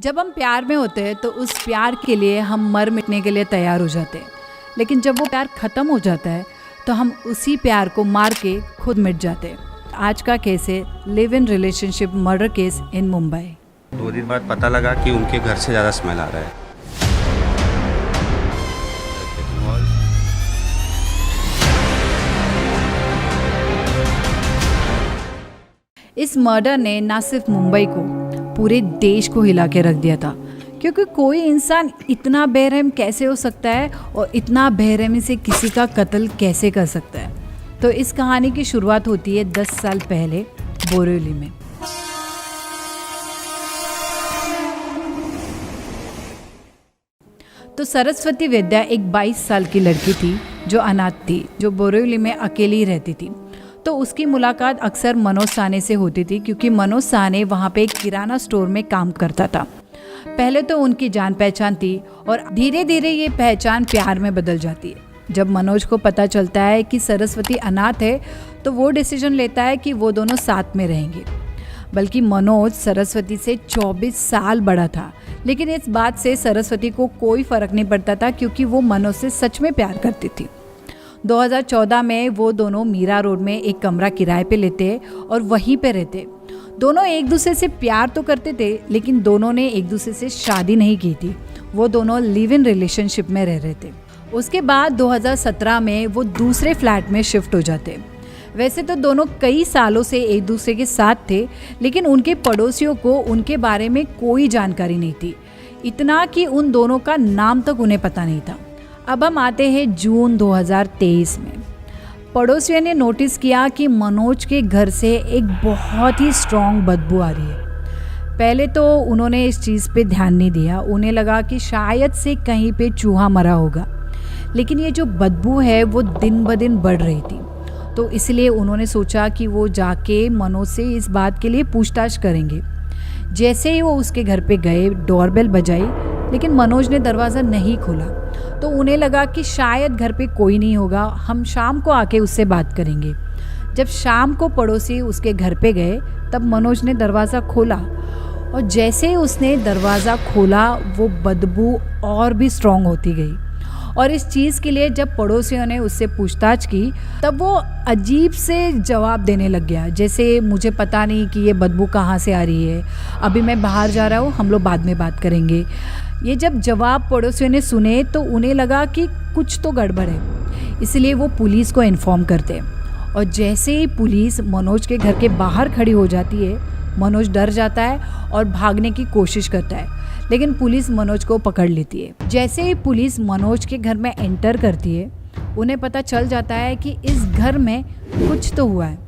जब हम प्यार में होते हैं तो उस प्यार के लिए हम मर मिटने के लिए तैयार हो जाते हैं, लेकिन जब वो प्यार ख़त्म हो जाता है तो हम उसी प्यार को मार के खुद मिट जाते हैं। आज का केस है live in relationship murder case in Mumbai. 2 दिन बाद पता लगा कि उनके घर से ज़्यादा स्मेल आ रहा है। इस मर्डर ने ना सिर्फ मुंबई को, पूरे देश को हिला के रख दिया था, क्योंकि कोई इंसान इतना बेरहम कैसे हो सकता है और इतना बेरहमी से किसी का कत्ल कैसे कर सकता है। तो इस कहानी की शुरुआत होती है 10 साल पहले बोरिवली में। तो सरस्वती विद्या एक 22 साल की लड़की थी जो अनाथ थी, जो बोरिवली में अकेली रहती थी। तो उसकी मुलाकात अक्सर मनोज साहनी से होती थी, क्योंकि मनोज साहनी वहाँ पे एक किराना स्टोर में काम करता था। पहले तो उनकी जान पहचान थी और धीरे धीरे ये पहचान प्यार में बदल जाती है। जब मनोज को पता चलता है कि सरस्वती अनाथ है तो वो डिसीजन लेता है कि वो दोनों साथ में रहेंगे। बल्कि मनोज सरस्वती से 24 साल बड़ा था, लेकिन इस बात से सरस्वती को कोई फ़र्क नहीं पड़ता था, क्योंकि वो मनोज से सच में प्यार करती थी। 2014 में वो दोनों मीरा रोड में एक कमरा किराए पे लेते और वहीं पे रहते। दोनों एक दूसरे से प्यार तो करते थे, लेकिन दोनों ने एक दूसरे से शादी नहीं की थी। वो दोनों लिव इन रिलेशनशिप में रह रहे थे। उसके बाद 2017 में वो दूसरे फ्लैट में शिफ्ट हो जाते। वैसे तो दोनों कई सालों से एक दूसरे के साथ थे, लेकिन उनके पड़ोसियों को उनके बारे में कोई जानकारी नहीं थी, इतना कि उन दोनों का नाम तक उन्हें पता नहीं था। अब हम आते हैं जून 2023 में। पड़ोसियों ने नोटिस किया कि मनोज के घर से एक बहुत ही स्ट्रॉन्ग बदबू आ रही है। पहले तो उन्होंने इस चीज़ पे ध्यान नहीं दिया, उन्हें लगा कि शायद से कहीं पे चूहा मरा होगा, लेकिन ये जो बदबू है वो दिन ब दिन बढ़ रही थी। तो इसलिए उन्होंने सोचा कि वो जाके मनोज से इस बात के लिए पूछताछ करेंगे। जैसे ही वो उसके घर पे गए, डोरबेल बजाई, लेकिन मनोज ने दरवाज़ा नहीं खोला। तो उन्हें लगा कि शायद घर पे कोई नहीं होगा, हम शाम को आके उससे बात करेंगे। जब शाम को पड़ोसी उसके घर पे गए तब मनोज ने दरवाज़ा खोला, और जैसे ही उसने दरवाज़ा खोला वो बदबू और भी स्ट्रॉन्ग होती गई। और इस चीज़ के लिए जब पड़ोसियों ने उससे पूछताछ की तब वो अजीब से जवाब देने लग गया, जैसे मुझे पता नहीं कि ये बदबू कहाँ से आ रही है, अभी मैं बाहर जा रहा हूँ, हम लोग बाद में बात करेंगे। ये जब जवाब पड़ोसियों ने सुने तो उन्हें लगा कि कुछ तो गड़बड़ है, इसलिए वो पुलिस को इन्फॉर्म करते। और जैसे ही पुलिस मनोज के घर के बाहर खड़ी हो जाती है, मनोज डर जाता है और भागने की कोशिश करता है, लेकिन पुलिस मनोज को पकड़ लेती है। जैसे ही पुलिस मनोज के घर में एंटर करती है, उन्हें पता चल जाता है कि इस घर में कुछ तो हुआ है,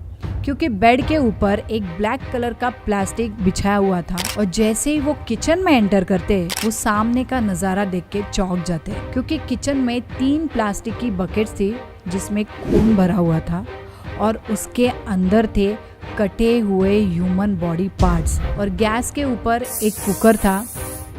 क्योंकि बेड के ऊपर एक ब्लैक कलर का प्लास्टिक बिछाया हुआ था। और जैसे ही वो किचन में एंटर करते वो सामने का नज़ारा देख के चौंक जाते हैं, क्योंकि किचन में 3 प्लास्टिक की बकेट्स थी जिसमें खून भरा हुआ था, और उसके अंदर थे कटे हुए ह्यूमन बॉडी पार्ट्स। और गैस के ऊपर एक कुकर था,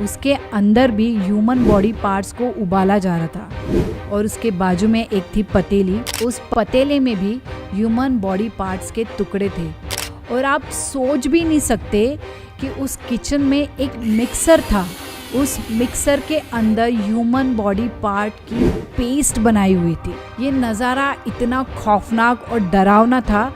उसके अंदर भी ह्यूमन बॉडी पार्ट्स को उबाला जा रहा था। और उसके बाजू में एक थी पतीली, उस पतीले में भी ह्यूमन बॉडी पार्ट्स के टुकड़े थे। और आप सोच भी नहीं सकते कि उस किचन में एक मिक्सर था, उस मिक्सर के अंदर ह्यूमन बॉडी पार्ट की पेस्ट बनाई हुई थी। ये नज़ारा इतना खौफनाक और डरावना था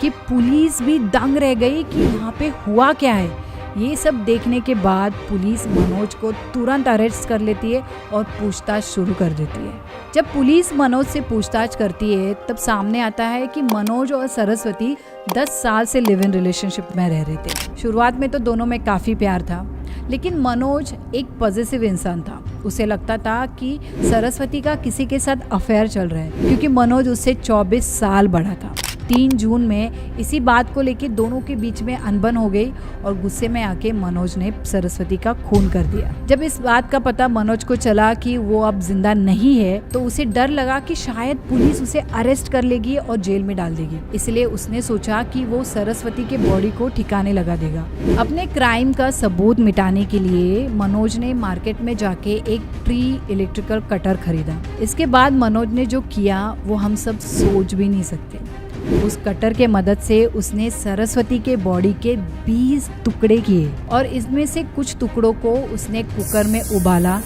कि पुलिस भी दंग रह गई कि यहाँ पे हुआ क्या है। ये सब देखने के बाद पुलिस मनोज को तुरंत अरेस्ट कर लेती है और पूछताछ शुरू कर देती है। जब पुलिस मनोज से पूछताछ करती है तब सामने आता है कि मनोज और सरस्वती 10 साल से लिव इन रिलेशनशिप में रह रहे थे। शुरुआत में तो दोनों में काफ़ी प्यार था, लेकिन मनोज एक पॉजिटिव इंसान था। उसे लगता था कि सरस्वती का किसी के साथ अफेयर चल रहा है, क्योंकि मनोज उससे 24 साल बड़ा था। 3 जून में इसी बात को लेकर दोनों के बीच में अनबन हो गई और गुस्से में आके मनोज ने सरस्वती का खून कर दिया। जब इस बात का पता मनोज को चला कि वो अब जिंदा नहीं है तो उसे डर लगा कि शायद पुलिस उसे अरेस्ट कर लेगी और जेल में डाल देगी। इसलिए उसने सोचा कि वो सरस्वती के बॉडी को ठिकाने लगा देगा। अपने क्राइम का सबूत मिटाने के लिए मनोज ने मार्केट में जाके एक ट्री इलेक्ट्रिकल कटर खरीदा। इसके बाद मनोज ने जो किया वो हम सब सोच भी नहीं सकते। उस कटर के मदद से उसने सरस्वती के बॉडी के 20 टुकड़े किए और इसमें से कुछ टुकड़ों को उसने कुकर में उबाला,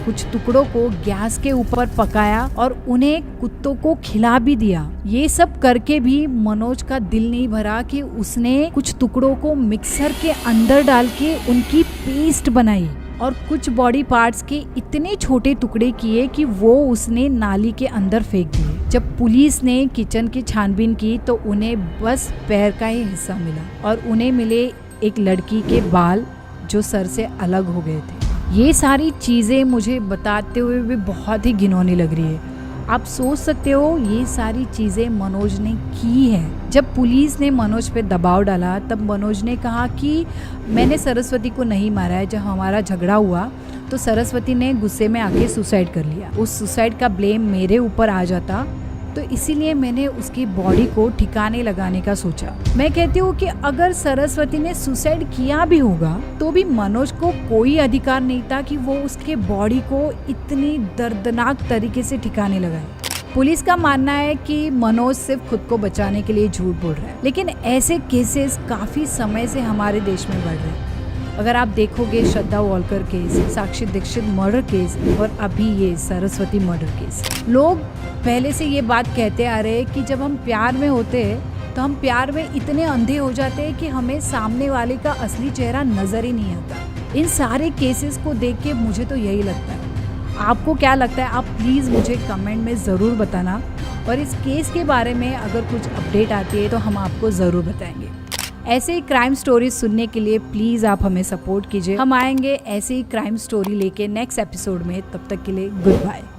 कुछ टुकड़ों को गैस के ऊपर पकाया और उन्हें कुत्तों को खिला भी दिया। ये सब करके भी मनोज का दिल नहीं भरा कि उसने कुछ टुकड़ों को मिक्सर के अंदर डाल के उनकी पेस्ट बनाई और कुछ बॉडी पार्ट्स के इतने छोटे टुकड़े किए कि वो उसने नाली के अंदर फेंक दिए। जब पुलिस ने किचन की छानबीन की तो उन्हें बस पैर का ही हिस्सा मिला और उन्हें मिले एक लड़की के बाल जो सर से अलग हो गए थे। ये सारी चीज़ें मुझे बताते हुए भी बहुत ही घिनौनी लग रही है। आप सोच सकते हो ये सारी चीज़ें मनोज ने की है। जब पुलिस ने मनोज पे दबाव डाला तब मनोज ने कहा कि मैंने सरस्वती को नहीं मारा है। जब हमारा झगड़ा हुआ तो सरस्वती ने गुस्से में आके सुसाइड कर लिया। उस सुसाइड का ब्लेम मेरे ऊपर आ जाता तो इसीलिए मैंने उसकी बॉडी को ठिकाने लगाने का सोचा। मैं कहती हूँ कि अगर सरस्वती ने सुसाइड किया भी होगा तो भी मनोज को कोई अधिकार नहीं था कि वो उसके बॉडी को इतनी दर्दनाक तरीके से ठिकाने लगाए। पुलिस का मानना है कि मनोज सिर्फ खुद को बचाने के लिए झूठ बोल रहा है, लेकिन ऐसे केसेस काफी समय से हमारे देश में बढ़ रहे हैं। अगर आप देखोगे श्रद्धा वॉलकर केस, साक्षी दीक्षित मर्डर केस और अभी ये सरस्वती मर्डर केस, लोग पहले से ये बात कहते आ रहे हैं कि जब हम प्यार में होते हैं तो हम प्यार में इतने अंधे हो जाते हैं कि हमें सामने वाले का असली चेहरा नजर ही नहीं आता। इन सारे केसेस को देख के मुझे तो यही लगता है। आपको क्या लगता है? आप प्लीज़ मुझे कमेंट में ज़रूर बताना और इस केस के बारे में अगर कुछ अपडेट आती है तो हम आपको ज़रूर बताएंगे। ऐसे ही क्राइम स्टोरीज सुनने के लिए प्लीज़ आप हमें सपोर्ट कीजिए। हम आएंगे ऐसे ही क्राइम स्टोरी लेके नेक्स्ट एपिसोड में। तब तक के लिए गुड बाय।